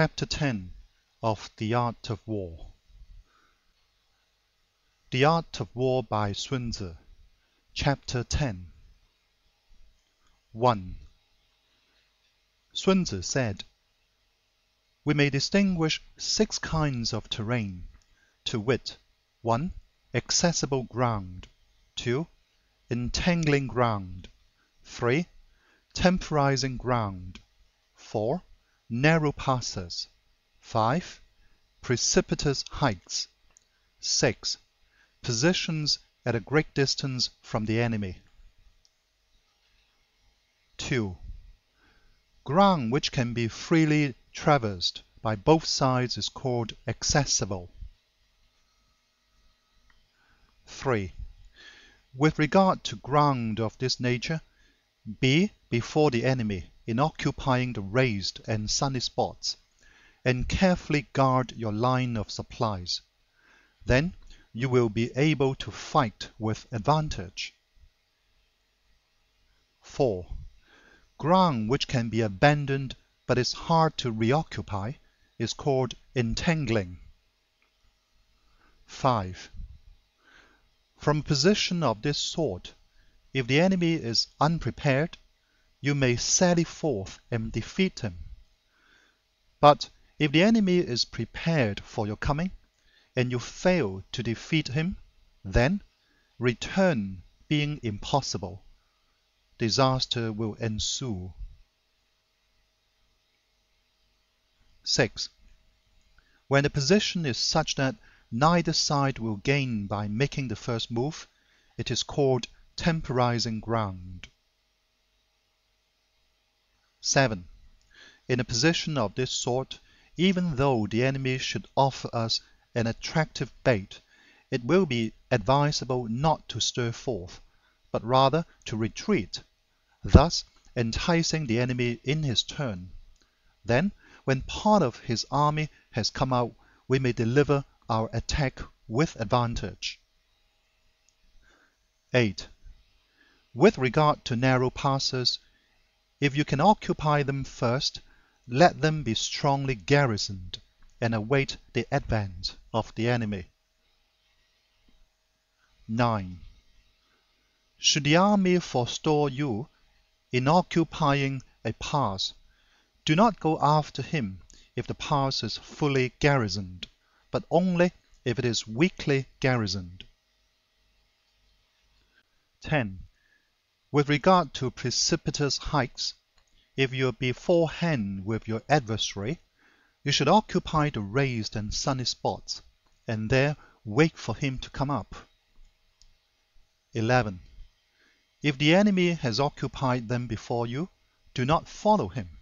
Chapter 10 of The Art of War. The Art of War by Sun Tzu. Chapter 10. 1. Sun Tzu said, "We may distinguish 6 kinds of terrain, to wit, 1. Accessible ground, 2. Entangling ground, 3. Temporizing ground, 4. Narrow passes, 5. Precipitous heights, 6. Positions at a great distance from the enemy." 2. Ground which can be freely traversed by both sides is called accessible. 3. With regard to ground of this nature, be before the enemy in occupying the raised and sunny spots, and carefully guard your line of supplies. Then you will be able to fight with advantage. 4. Ground which can be abandoned but is hard to reoccupy is called entangling. 5. From a position of this sort, if the enemy is unprepared, you may sally forth and defeat him. But if the enemy is prepared for your coming, and you fail to defeat him, then, return being impossible, disaster will ensue. 6. When the position is such that neither side will gain by making the first move, it is called temporizing ground. 7. In a position of this sort, even though the enemy should offer us an attractive bait, it will be advisable not to stir forth, but rather to retreat, thus enticing the enemy in his turn. Then, when part of his army has come out, we may deliver our attack with advantage. 8. With regard to narrow passes, if you can occupy them first, let them be strongly garrisoned and await the advent of the enemy. 9. Should the army forestall you in occupying a pass, do not go after him if the pass is fully garrisoned, but only if it is weakly garrisoned. 10. With regard to precipitous heights, if you are beforehand with your adversary, you should occupy the raised and sunny spots, and there wait for him to come up. 11. If the enemy has occupied them before you, do not follow him,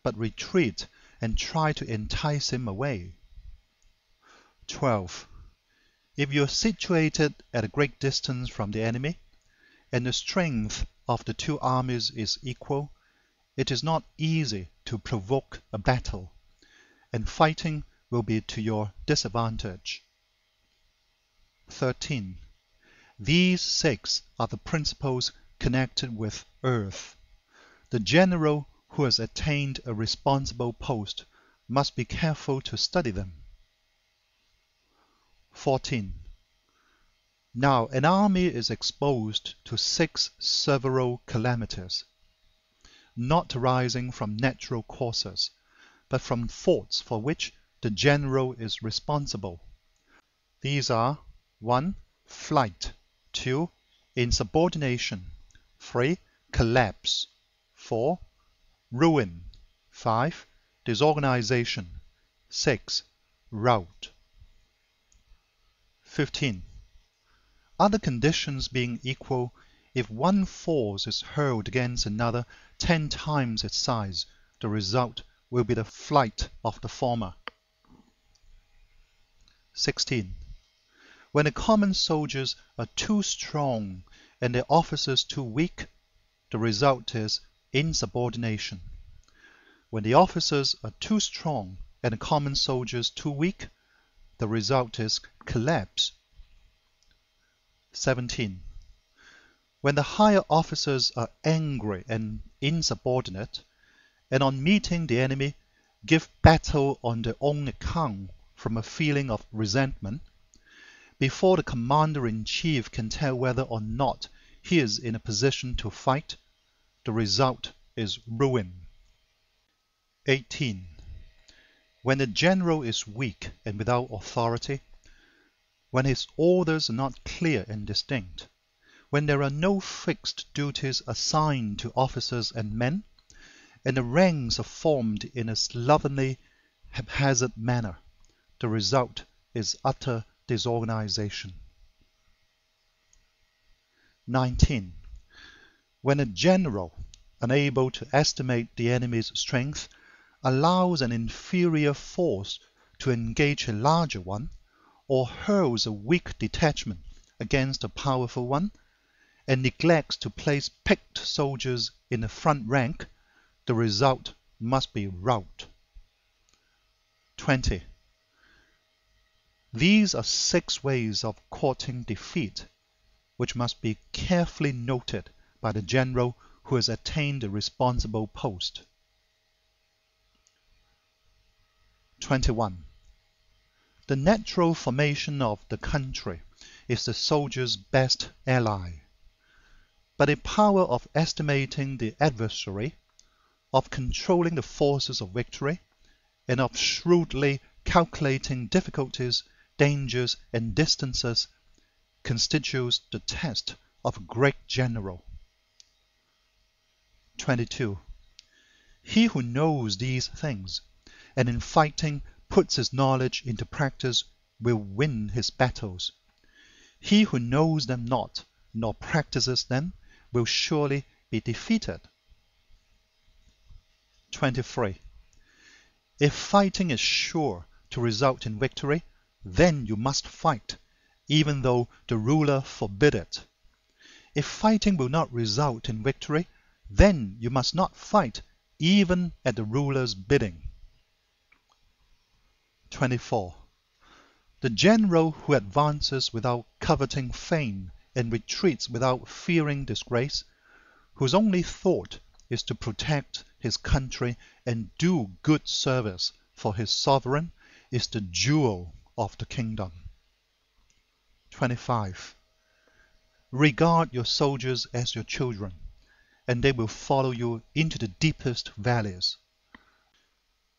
but retreat and try to entice him away. 12. If you are situated at a great distance from the enemy, and the strength of the 2 armies is equal, it is not easy to provoke a battle, and fighting will be to your disadvantage. 13. These 6 are the principles connected with earth. The general who has attained a responsible post must be careful to study them. 14. Now an army is exposed to 6 several calamities, not arising from natural causes, but from faults for which the general is responsible. These are 1. Flight, 2. Insubordination, 3. Collapse, 4. Ruin, 5. Disorganization, 6. Rout. 15. Other conditions being equal, if one force is hurled against another 10 times its size, the result will be the flight of the former. 16. When the common soldiers are too strong and their officers too weak, the result is insubordination. When the officers are too strong and the common soldiers too weak, the result is collapse. 17. When the higher officers are angry and insubordinate, and on meeting the enemy give battle on their own account from a feeling of resentment, before the commander-in-chief can tell whether or not he is in a position to fight, the result is ruin. 18. When the general is weak and without authority, when his orders are not clear and distinct, when there are no fixed duties assigned to officers and men, and the ranks are formed in a slovenly, haphazard manner, the result is utter disorganization. 19. When a general, unable to estimate the enemy's strength, allows an inferior force to engage a larger one, or hurls a weak detachment against a powerful one, and neglects to place picked soldiers in the front rank, the result must be rout. 20. These are 6 ways of courting defeat, which must be carefully noted by the general who has attained the responsible post. 21. The natural formation of the country is the soldier's best ally, but the power of estimating the adversary, of controlling the forces of victory, and of shrewdly calculating difficulties, dangers, and distances constitutes the test of a great general. 22. He who knows these things, and in fighting puts his knowledge into practice, will win his battles. He who knows them not, nor practices them, will surely be defeated. 23. If fighting is sure to result in victory, then you must fight, even though the ruler forbid it. If fighting will not result in victory, then you must not fight, even at the ruler's bidding. 24. The general who advances without coveting fame and retreats without fearing disgrace, whose only thought is to protect his country and do good service for his sovereign, is the jewel of the kingdom. 25. Regard your soldiers as your children, and they will follow you into the deepest valleys.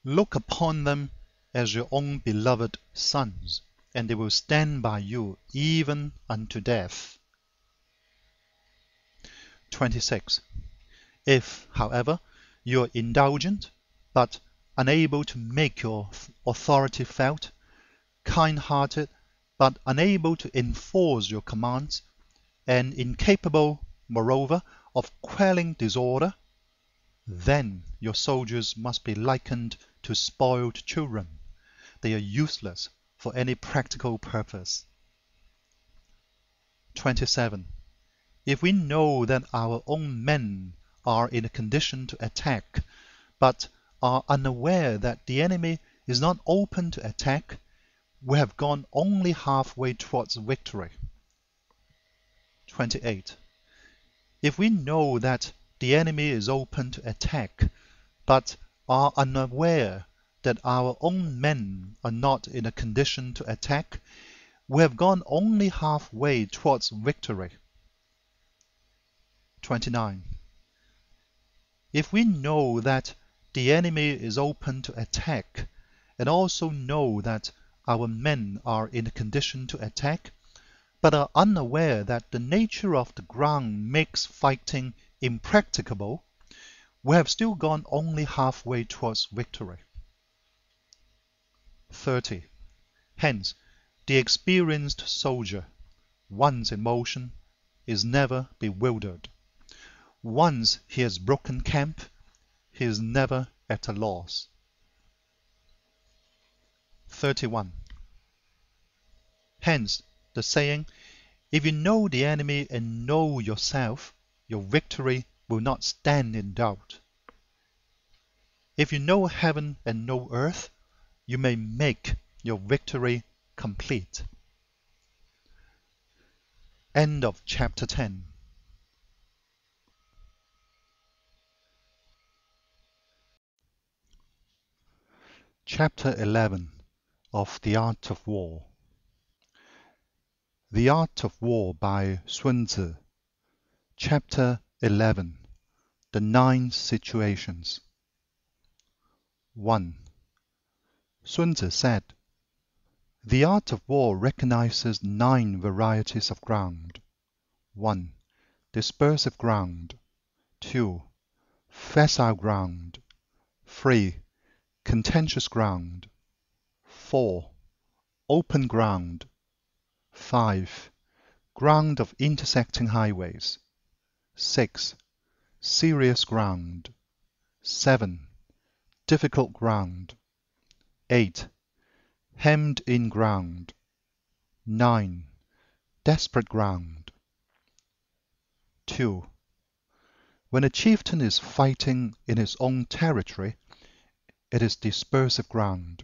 Look upon them as your own beloved sons, and they will stand by you even unto death. 26. If, however, you are indulgent, but unable to make your authority felt, kind-hearted, but unable to enforce your commands, and incapable, moreover, of quelling disorder, then your soldiers must be likened to spoiled children. They are useless for any practical purpose. 27. If we know that our own men are in a condition to attack, but are unaware that the enemy is not open to attack, we have gone only halfway towards victory. 28. If we know that the enemy is open to attack, but are unaware that our own men are not in a condition to attack, we have gone only halfway towards victory. 29. If we know that the enemy is open to attack, and also know that our men are in a condition to attack, but are unaware that the nature of the ground makes fighting impracticable, we have still gone only halfway towards victory. 30. Hence, the experienced soldier, once in motion, is never bewildered. Once he has broken camp, he is never at a loss. 31. Hence, the saying, if you know the enemy and know yourself, your victory will not stand in doubt. If you know heaven and know earth, you may make your victory complete. End of chapter 10. Chapter 11 of The Art of War. The Art of War by Sun Tzu. Chapter 11. The 9 Situations. 1. Sun Tzu said, "The art of war recognizes 9 varieties of ground. 1. Dispersive ground. 2. Facile ground. 3. Contentious ground. 4. Open ground. 5. Ground of intersecting highways. 6. Serious ground. 7. Difficult ground. 8. Hemmed-in ground. 9. Desperate ground. 2. When a chieftain is fighting in his own territory, it is dispersive ground.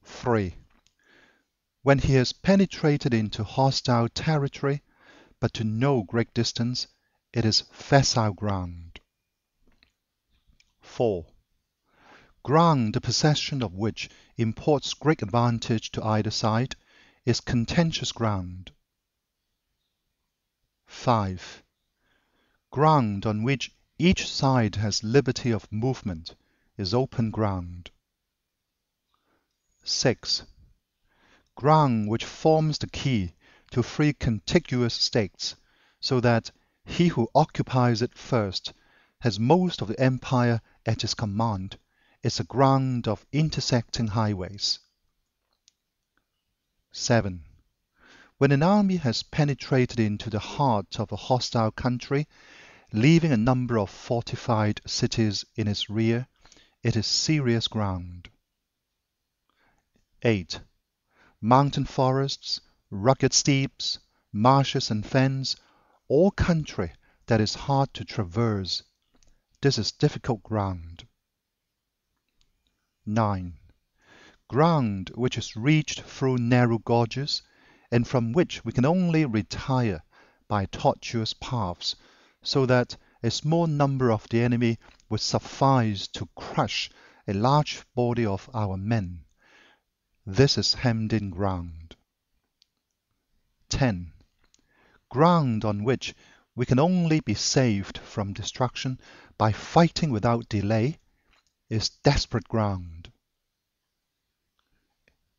3. When he has penetrated into hostile territory, but to no great distance, it is facile ground. 4. Ground the possession of which imports great advantage to either side is contentious ground. 5. Ground on which each side has liberty of movement is open ground. 6. Ground which forms the key to 3 contiguous states, so that he who occupies it first has most of the empire at his command, is a ground of intersecting highways. 7. When an army has penetrated into the heart of a hostile country, leaving a number of fortified cities in its rear, it is serious ground. 8. Mountain forests, rugged steeps, marshes and fens, all country that is hard to traverse, this is difficult ground. 9. Ground which is reached through narrow gorges, and from which we can only retire by tortuous paths, so that a small number of the enemy would suffice to crush a large body of our men. This is hemmed-in ground. 10. Ground on which we can only be saved from destruction by fighting without delay is desperate ground.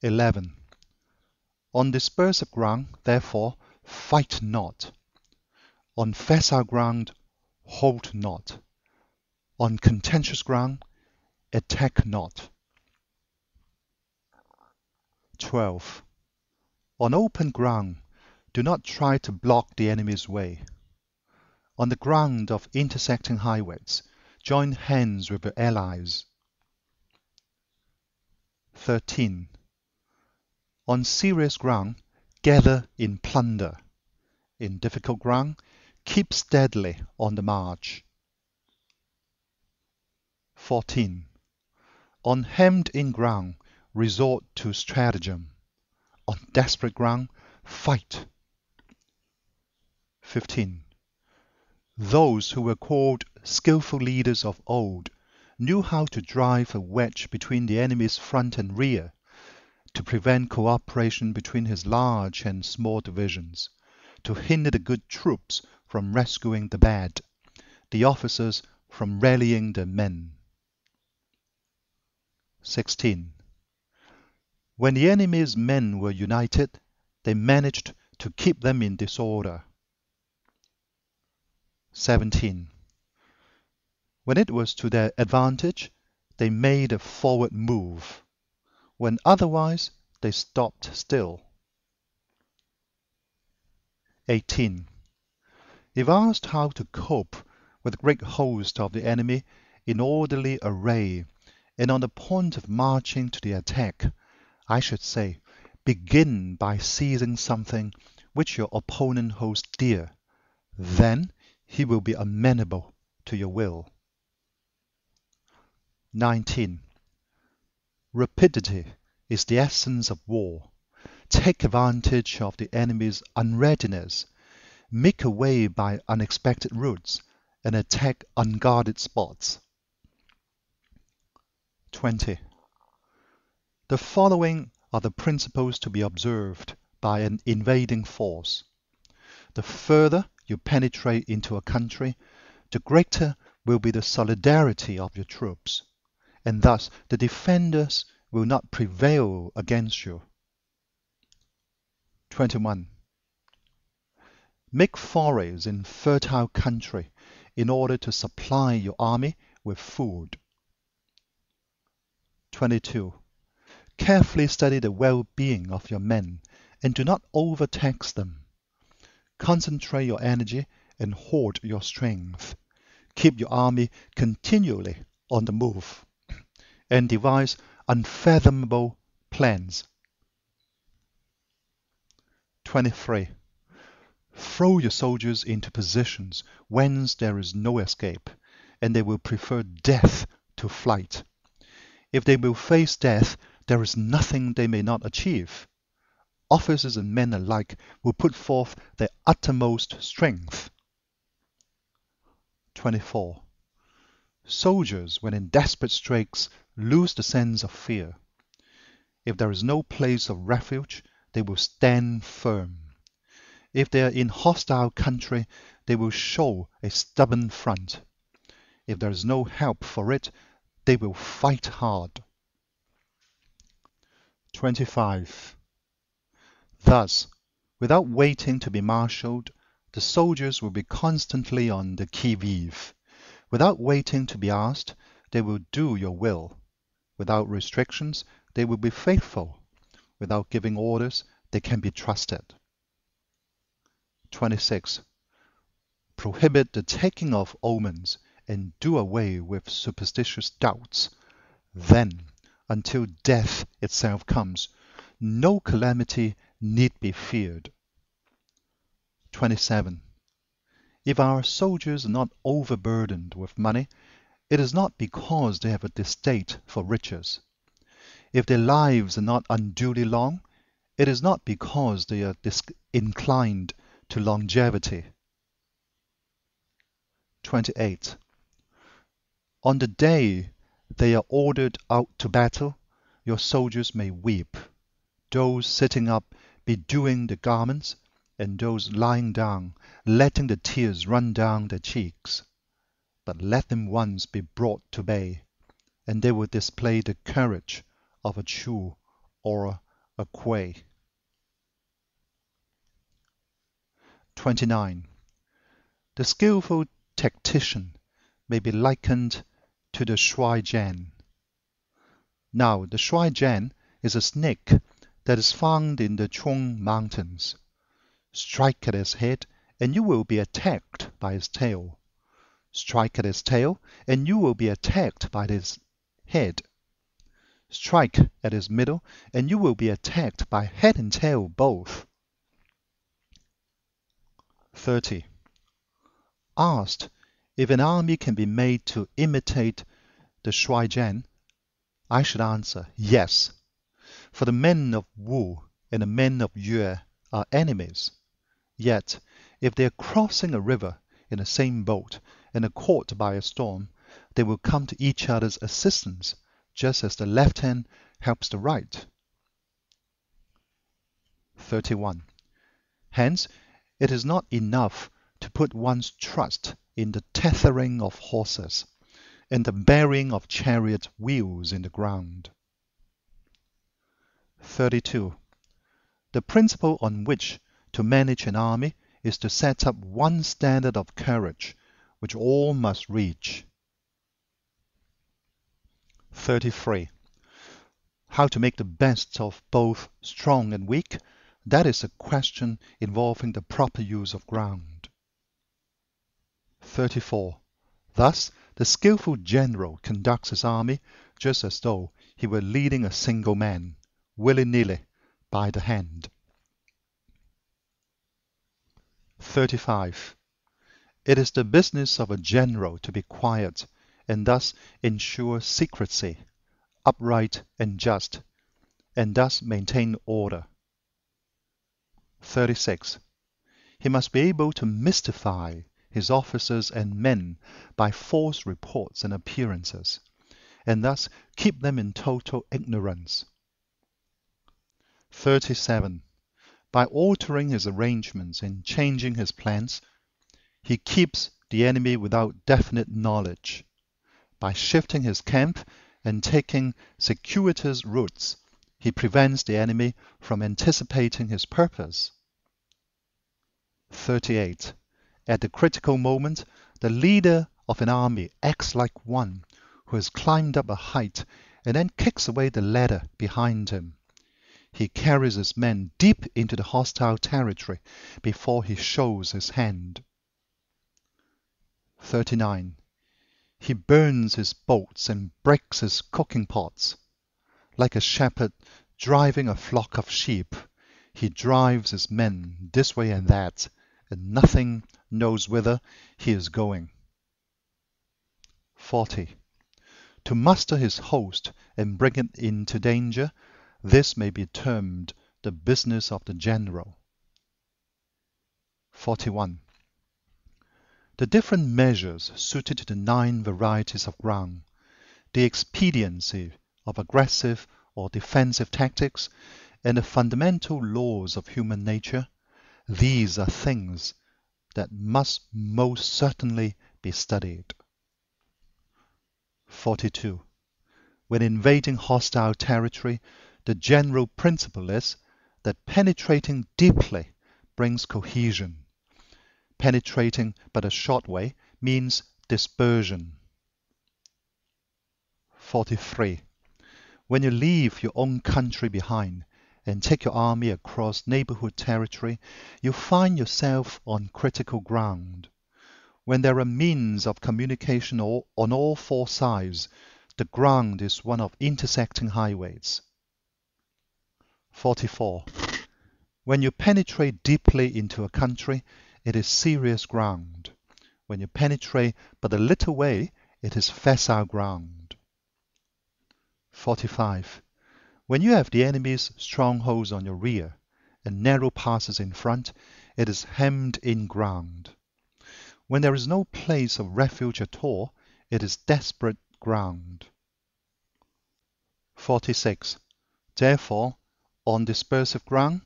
11. On dispersive ground, therefore, fight not. On facile ground, hold not. On contentious ground, attack not. 12. On open ground, do not try to block the enemy's way. On the ground of intersecting highways, join hands with your allies. 13. On serious ground, gather in plunder. In difficult ground, keep steadily on the march. 14. On hemmed-in ground, resort to stratagem. On desperate ground, fight. 15. Those who were called skillful leaders of old knew how to drive a wedge between the enemy's front and rear, to prevent cooperation between his large and small divisions, to hinder the good troops from rescuing the bad, the officers from rallying the men. 16. When the enemy's men were united, they managed to keep them in disorder. 17. When it was to their advantage, they made a forward move. When otherwise, they stopped still. 18. If asked how to cope with the great host of the enemy in orderly array and on the point of marching to the attack, I should say, begin by seizing something which your opponent holds dear. Then he will be amenable to your will. 19. Rapidity is the essence of war. Take advantage of the enemy's unreadiness, make a way by unexpected routes, and attack unguarded spots. 20. The following are the principles to be observed by an invading force. The further you penetrate into a country, the greater will be the solidarity of your troops, and thus the defenders will not prevail against you. 21. Make forays in fertile country in order to supply your army with food. 22. Carefully study the well-being of your men and do not overtax them. Concentrate your energy and hoard your strength. Keep your army continually on the move and devise unfathomable plans. 23. Throw your soldiers into positions whence there is no escape, and they will prefer death to flight. If they will face death, there is nothing they may not achieve. Officers and men alike will put forth their uttermost strength. 24. Soldiers, when in desperate straits, lose the sense of fear. If there is no place of refuge, they will stand firm. If they are in hostile country, they will show a stubborn front. If there is no help for it, they will fight hard. 25. Thus, without waiting to be marshaled, the soldiers will be constantly on the qui-vive. Without waiting to be asked, they will do your will. Without restrictions, they will be faithful. Without giving orders, they can be trusted. 26. Prohibit the taking of omens and do away with superstitious doubts. Then, until death itself comes, no calamity need be feared. 27. If our soldiers are not overburdened with money, it is not because they have a distaste for riches. If their lives are not unduly long, it is not because they are disinclined to longevity. 28. On the day they are ordered out to battle, your soldiers may weep, those sitting up bedewing the garments, and those lying down, letting the tears run down their cheeks. But let them once be brought to bay, and they will display the courage of a Chu or a Kuei. 29. The skillful tactician may be likened to the Shuai Jian. Now, the Shuai Jian is a snake that is found in the Chong Mountains. Strike at its head, and you will be attacked by its tail. Strike at its tail, and you will be attacked by its head. Strike at its middle, and you will be attacked by head and tail both. 30. Asked if an army can be made to imitate the Shuai Jian, I should answer yes, for the men of Wu and the men of Yue are enemies. Yet, if they are crossing a river in the same boat and are caught by a storm, they will come to each other's assistance, just as the left hand helps the right. 31. Hence, it is not enough to put one's trust in the tethering of horses and the bearing of chariot wheels in the ground. 32. The principle on which to manage an army is to set up one standard of courage which all must reach. 33. How to make the best of both strong and weak, that is a question involving the proper use of ground. 34. Thus, the skillful general conducts his army just as though he were leading a single man, willy-nilly, by the hand. 35. It is the business of a general to be quiet, and thus ensure secrecy, upright and just, and thus maintain order. 36. He must be able to mystify his officers and men by false reports and appearances, and thus keep them in total ignorance. 37. By altering his arrangements and changing his plans, he keeps the enemy without definite knowledge. By shifting his camp and taking circuitous routes, he prevents the enemy from anticipating his purpose. 38. At the critical moment, the leader of an army acts like one who has climbed up a height and then kicks away the ladder behind him. He carries his men deep into the hostile territory before he shows his hand. 39. He burns his boats and breaks his cooking pots. Like a shepherd driving a flock of sheep, he drives his men this way and that, and nothing knows whither he is going. 40. To muster his host and bring it into danger, this may be termed the business of the general. 41. The different measures suited to the 9 varieties of ground, the expediency of aggressive or defensive tactics, and the fundamental laws of human nature, these are things that must most certainly be studied. 42. When invading hostile territory, the general principle is that penetrating deeply brings cohesion. Penetrating but a short way means dispersion. 43. When you leave your own country behind and take your army across neighborhood territory, you find yourself on critical ground. When there are means of communication on all 4 sides, the ground is one of intersecting highways. 44. When you penetrate deeply into a country, it is serious ground. When you penetrate but a little way, it is facile ground. 45. When you have the enemy's strongholds on your rear and narrow passes in front, it is hemmed-in ground. When there is no place of refuge at all, it is desperate ground. 46. Therefore, on dispersive ground,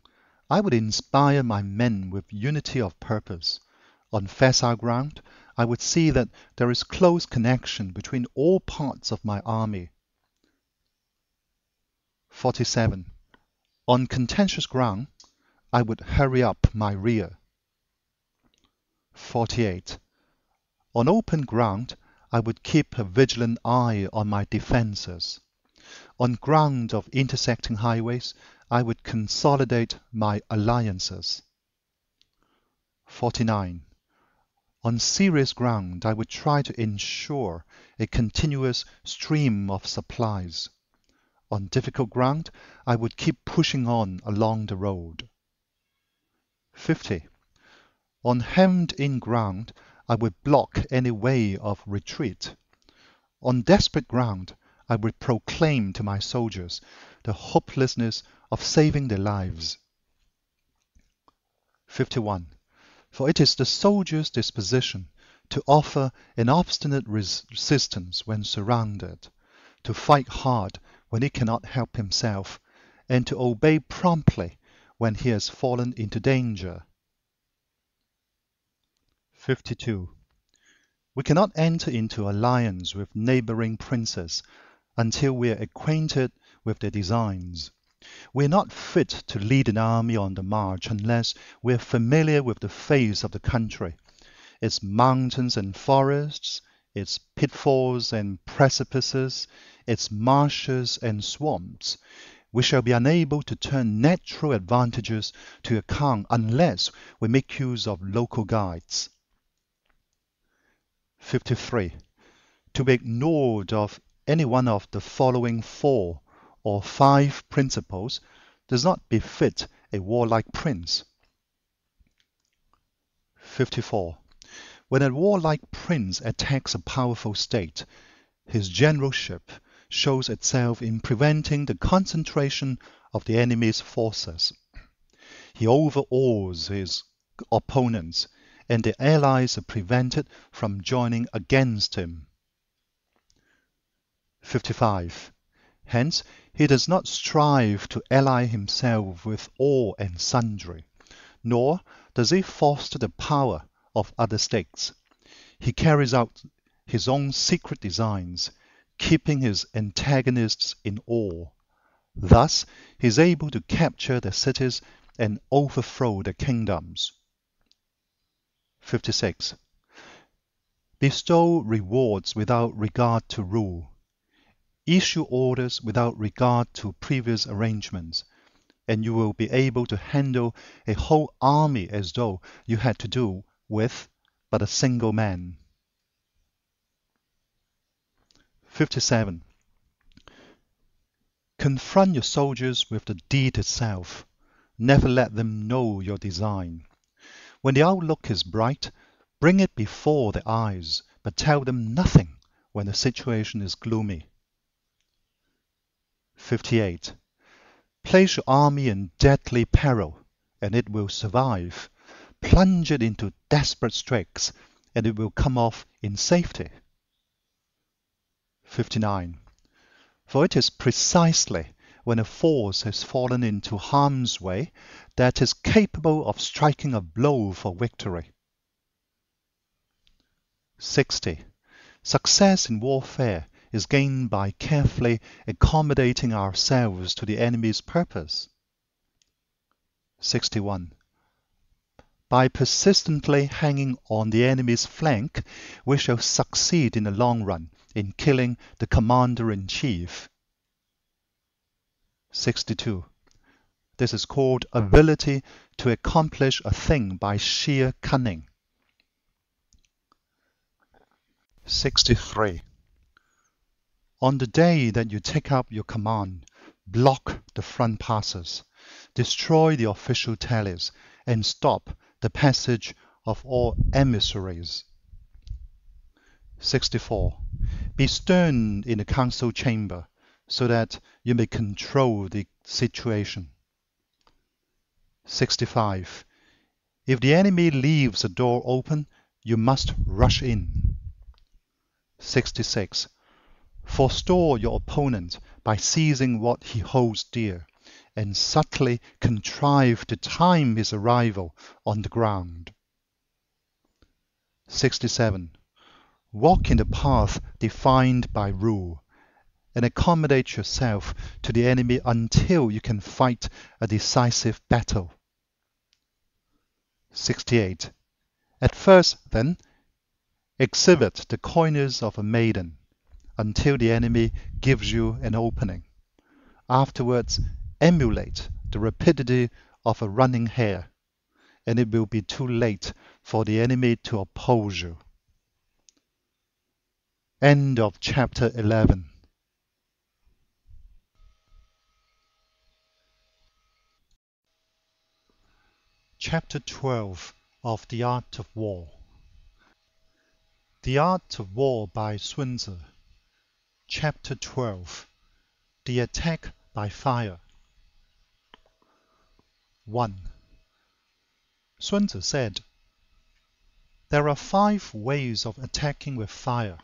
I would inspire my men with unity of purpose. On facile ground, I would see that there is close connection between all parts of my army. 47. On contentious ground, I would hurry up my rear. 48. On open ground, I would keep a vigilant eye on my defenses. On ground of intersecting highways, I would consolidate my alliances. 49. On serious ground, I would try to ensure a continuous stream of supplies. On difficult ground, I would keep pushing on along the road. 50. On hemmed-in ground, I would block any way of retreat. On desperate ground, I would proclaim to my soldiers the hopelessness of saving their lives. 51. For it is the soldier's disposition to offer an obstinate resistance when surrounded, to fight hard when he cannot help himself, and to obey promptly when he has fallen into danger. 52. We cannot enter into alliance with neighboring princes until we are acquainted with their designs. We are not fit to lead an army on the march unless we are familiar with the face of the country, its mountains and forests, its pitfalls and precipices, its marshes and swamps. We shall be unable to turn natural advantages to account unless we make use of local guides. 53. To be ignored of any one of the following 4 or 5 principles does not befit a warlike prince. 54. When a warlike prince attacks a powerful state, his generalship shows itself in preventing the concentration of the enemy's forces. He overawes his opponents, and the allies are prevented from joining against him. 55. Hence, he does not strive to ally himself with all and sundry, nor does he foster the power of other states. He carries out his own secret designs, keeping his antagonists in awe. Thus, he is able to capture their cities and overthrow their kingdoms. 56. Bestow rewards without regard to rule. Issue orders without regard to previous arrangements, and you will be able to handle a whole army as though you had to do with but a single man. 57. Confront your soldiers with the deed itself. Never let them know your design. When the outlook is bright, bring it before their eyes, but tell them nothing when the situation is gloomy. 58. Place your army in deadly peril, and it will survive. Plunge it into desperate straits, and it will come off in safety. 59. For it is precisely when a force has fallen into harm's way that is capable of striking a blow for victory. 60. Success in warfare is gained by carefully accommodating ourselves to the enemy's purpose. 61. By persistently hanging on the enemy's flank, we shall succeed in the long run in killing the commander-in-chief. 62. This is called ability to accomplish a thing by sheer cunning. 63. On the day that you take up your command, block the front passes, destroy the official tallies, and stop the passage of all emissaries. 64. Be stern in the council chamber, so that you may control the situation. 65. If the enemy leaves a door open, you must rush in. 66. Forestall your opponent by seizing what he holds dear, and subtly contrive to time his arrival on the ground. 67. Walk in the path defined by rule, and accommodate yourself to the enemy until you can fight a decisive battle. 68. At first, then, exhibit the coyness of a maiden until the enemy gives you an opening. Afterwards, emulate the rapidity of a running hare, and it will be too late for the enemy to oppose you. End of chapter 11. Chapter 12 of The Art of War. The Art of War by Sun Tzu. Chapter 12. The Attack by Fire. 1. Sun Tzu said, "There are 5 ways of attacking with fire.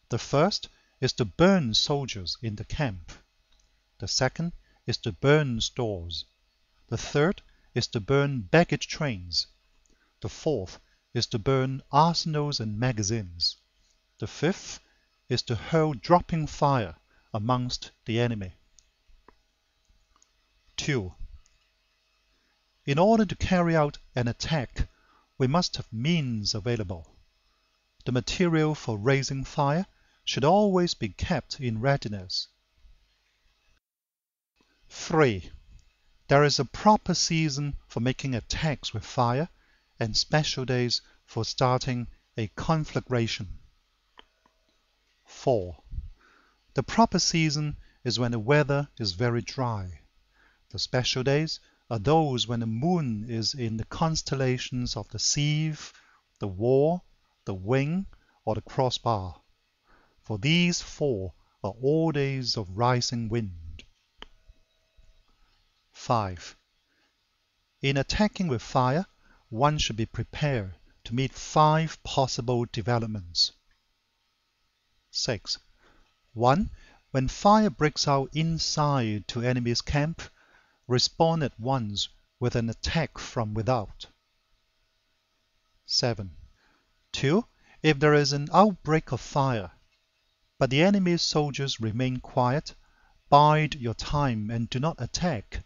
The first is to burn soldiers in the camp. The second is to burn stores. The third is to burn baggage trains. The fourth is to burn arsenals and magazines. The fifth is to hurl dropping fire amongst the enemy." 2. In order to carry out an attack, we must have means available. The material for raising fire should always be kept in readiness. 3. There is a proper season for making attacks with fire, and special days for starting a conflagration. 4. The proper season is when the weather is very dry. The special days are those when the moon is in the constellations of the sieve, the war, the wing, or the crossbar. For these 4 are all days of rising wind. 5. In attacking with fire, one should be prepared to meet 5 possible developments. 6. 1. When fire breaks out inside to enemy's camp, respond at once with an attack from without. 7. 2. If there is an outbreak of fire, but the enemy's soldiers remain quiet, bide your time and do not attack.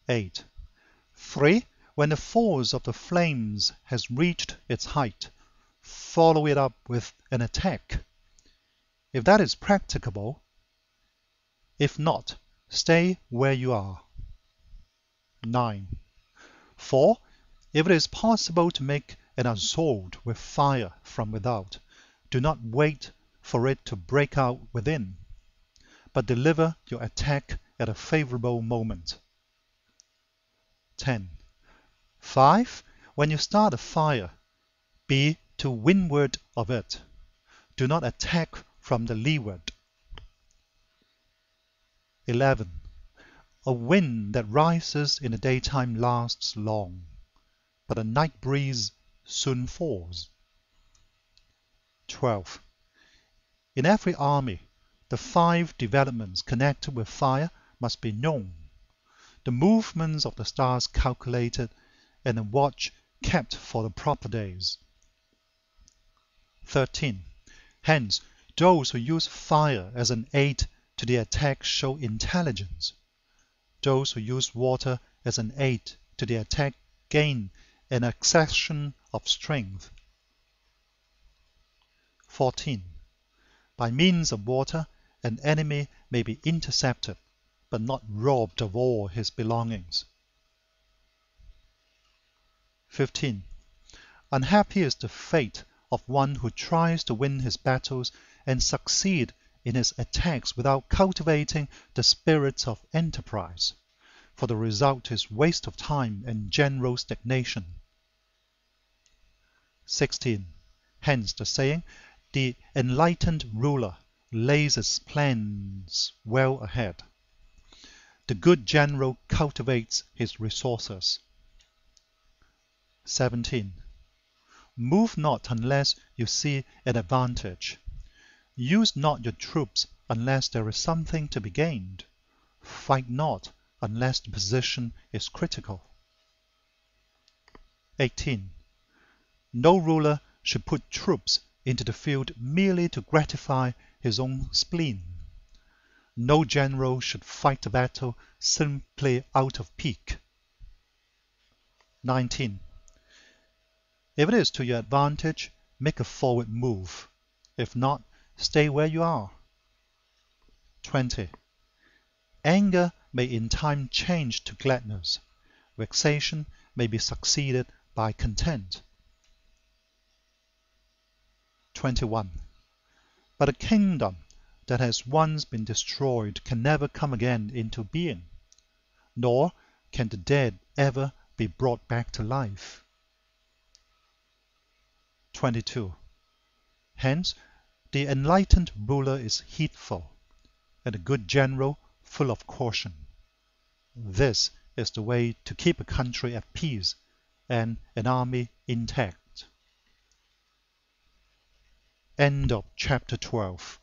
8. 3. When the force of the flames has reached its height, follow it up with an attack, if that is practicable. If not, stay where you are. 9. 4. If it is possible to make an assault with fire from without, do not wait for it to break out within, but deliver your attack at a favorable moment. 10. 5. When you start a fire, be to windward of it. Do not attack from the leeward. 11. A wind that rises in the daytime lasts long, but a night breeze soon falls. 12. In every army, the 5 developments connected with fire must be known, the movements of the stars calculated, and a watch kept for the proper days. 13. Hence, those who use fire as an aid to the attack show intelligence. Those who use water as an aid to the attack gain an accession of strength. 14. By means of water, an enemy may be intercepted, but not robbed of all his belongings. 15. Unhappy is the fate of one who tries to win his battles and succeed in his attacks without cultivating the spirit of enterprise, for the result is waste of time and general stagnation. 16. Hence the saying, the enlightened ruler lays his plans well ahead. The good general cultivates his resources. 17. Move not unless you see an advantage. Use not your troops unless there is something to be gained. Fight not unless the position is critical. 18. No ruler should put troops into the field merely to gratify his own spleen. No general should fight a battle simply out of pique. 19. If it is to your advantage, make a forward move. If not, stay where you are. 20. Anger may in time change to gladness. Vexation may be succeeded by content. 21. But a kingdom that has once been destroyed can never come again into being, nor can the dead ever be brought back to life. 22. Hence, the enlightened ruler is heedful, and a good general full of caution. This is the way to keep a country at peace and an army intact. End of chapter 12.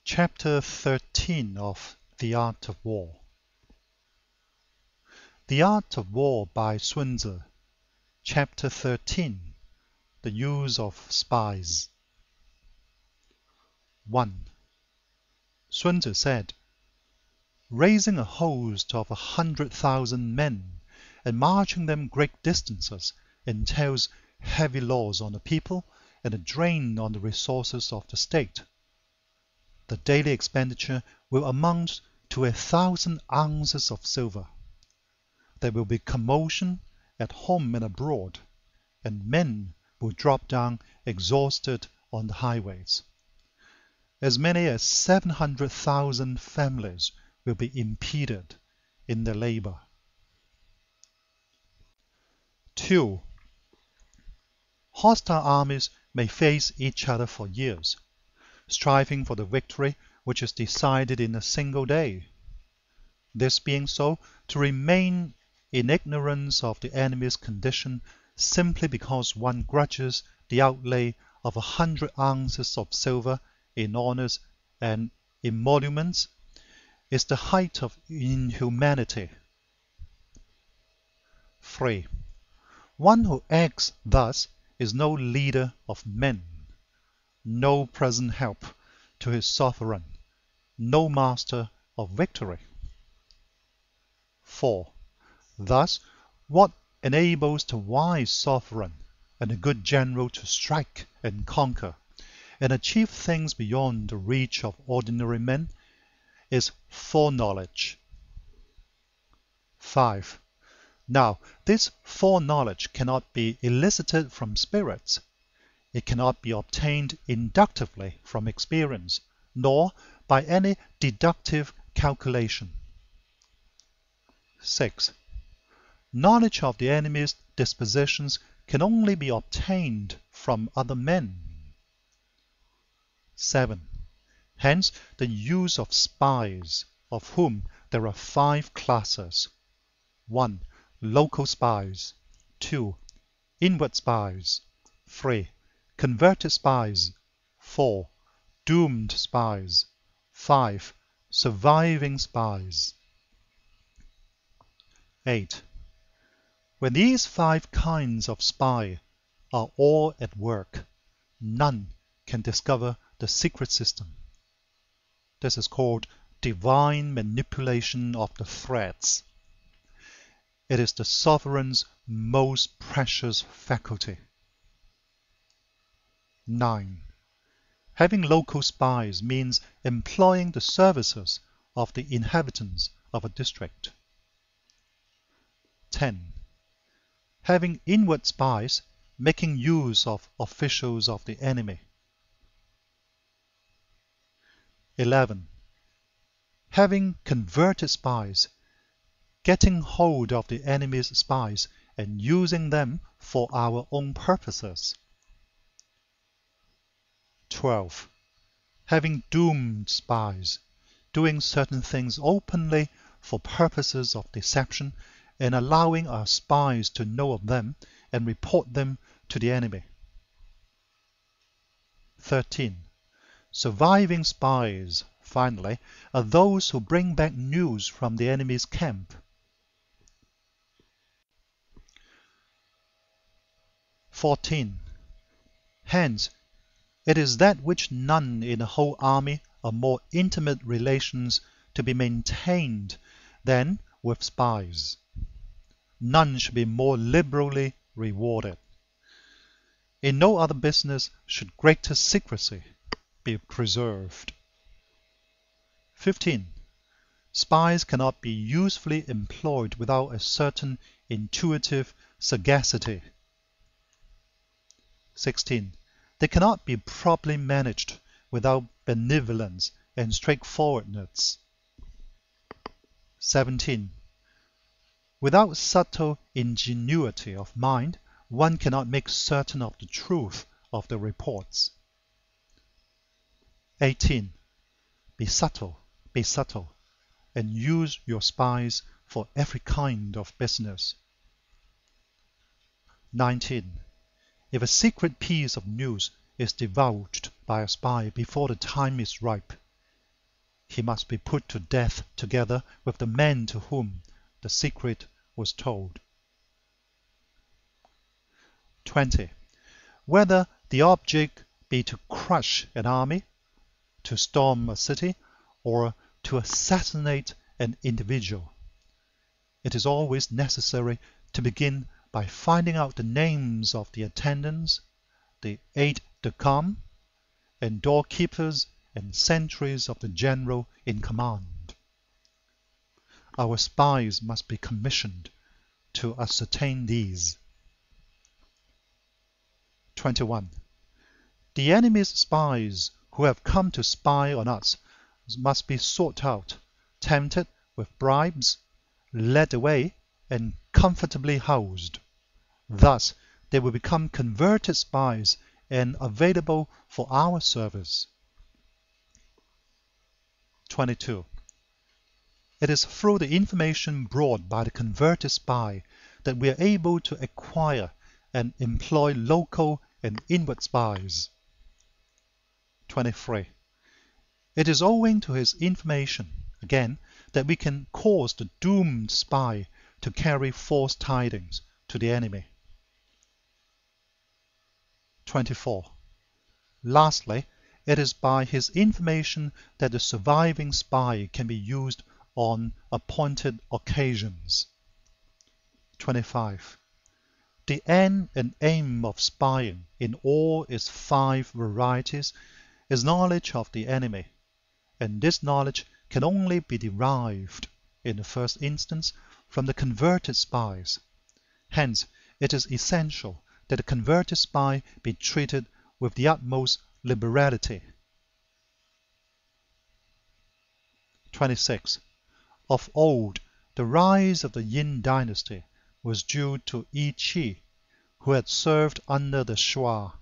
Chapter 13 of The Art of War. The Art of War by Sun Tzu. Chapter 13. The Use of Spies. 1. Sun Tzu said, raising a host of 100,000 men and marching them great distances entails heavy loss on the people and a drain on the resources of the state. The daily expenditure will amount to 1,000 ounces of silver. There will be commotion at home and abroad, and men will drop down exhausted on the highways. As many as 700,000 families will be impeded in their labor. 2. Hostile armies may face each other for years, striving for the victory which is decided in a single day. This being so, to remain in ignorance of the enemy's condition simply because one grudges the outlay of 100 ounces of silver in honors and emoluments is the height of inhumanity. 3. One who acts thus is no leader of men, no present help to his sovereign, no master of victory. 4. Thus, what enables the wise sovereign and the good general to strike and conquer and achieve things beyond the reach of ordinary men is foreknowledge. 5. Now, this foreknowledge cannot be elicited from spirits. It cannot be obtained inductively from experience, nor by any deductive calculation. 6. Knowledge of the enemy's dispositions can only be obtained from other men. 7. Hence the use of spies, of whom there are 5 classes. 1. Local spies. 2. Inward spies. 3. Converted spies. 4. Doomed spies. 5. Surviving spies. 8. When these 5 kinds of spy are all at work, none can discover the secret system. This is called divine manipulation of the threads. It is the sovereign's most precious faculty. 9. Having local spies means employing the services of the inhabitants of a district. 10. Having inward spies, making use of officials of the enemy. 11. Having converted spies, getting hold of the enemy's spies and using them for our own purposes. 12. Having doomed spies, doing certain things openly for purposes of deception and allowing our spies to know of them and report them to the enemy. 13. Surviving spies, finally, are those who bring back news from the enemy's camp. 14. Hence, it is that which none in the whole army are more intimate relations to be maintained than with spies. None should be more liberally rewarded. In no other business should greater secrecy be preserved. 15. Spies cannot be usefully employed without a certain intuitive sagacity. 16. They cannot be properly managed without benevolence and straightforwardness. 17. Without subtle ingenuity of mind, one cannot make certain of the truth of the reports. 18. Be subtle, and use your spies for every kind of business. 19. If a secret piece of news is divulged by a spy before the time is ripe, he must be put to death together with the man to whom the secret was told. 20. Whether the object be to crush an army, to storm a city, or to assassinate an individual, it is always necessary to begin by finding out the names of the attendants, the aides-de-camp, and doorkeepers and sentries of the general in command. Our spies must be commissioned to ascertain these. 21. The enemy's spies who have come to spy on us must be sought out, tempted with bribes, led away, and comfortably housed. Thus they will become converted spies and available for our service. 22. It is through the information brought by the converted spy that we are able to acquire and employ local and inward spies. 23. It is owing to his information, again, that we can cause the doomed spy to carry false tidings to the enemy. 24. Lastly, it is by his information that the surviving spy can be used on appointed occasions. 25. The end and aim of spying in all its 5 varieties is knowledge of the enemy, and this knowledge can only be derived, in the first instance, from the converted spies. Hence, it is essential that the converted spy be treated with the utmost liberality. 26. Of old, the rise of the Yin dynasty was due to Yi Qi, who had served under the Shuai.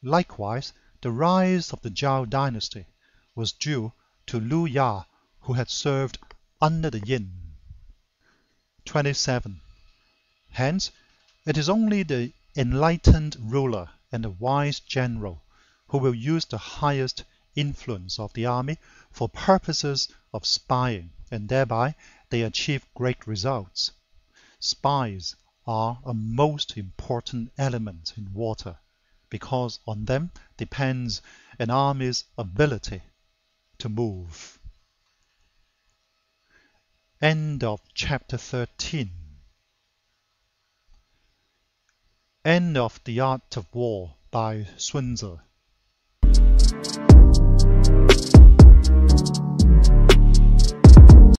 Likewise, the rise of the Zhao dynasty was due to Lu Ya, who had served under the Yin. 27. Hence, it is only the enlightened ruler and the wise general who will use the highest influence of the army for purposes of spying, and thereby they achieve great results. Spies are a most important element in war, because on them depends an army's ability to move. End of chapter 13. End of The Art of War by Sun Tzu.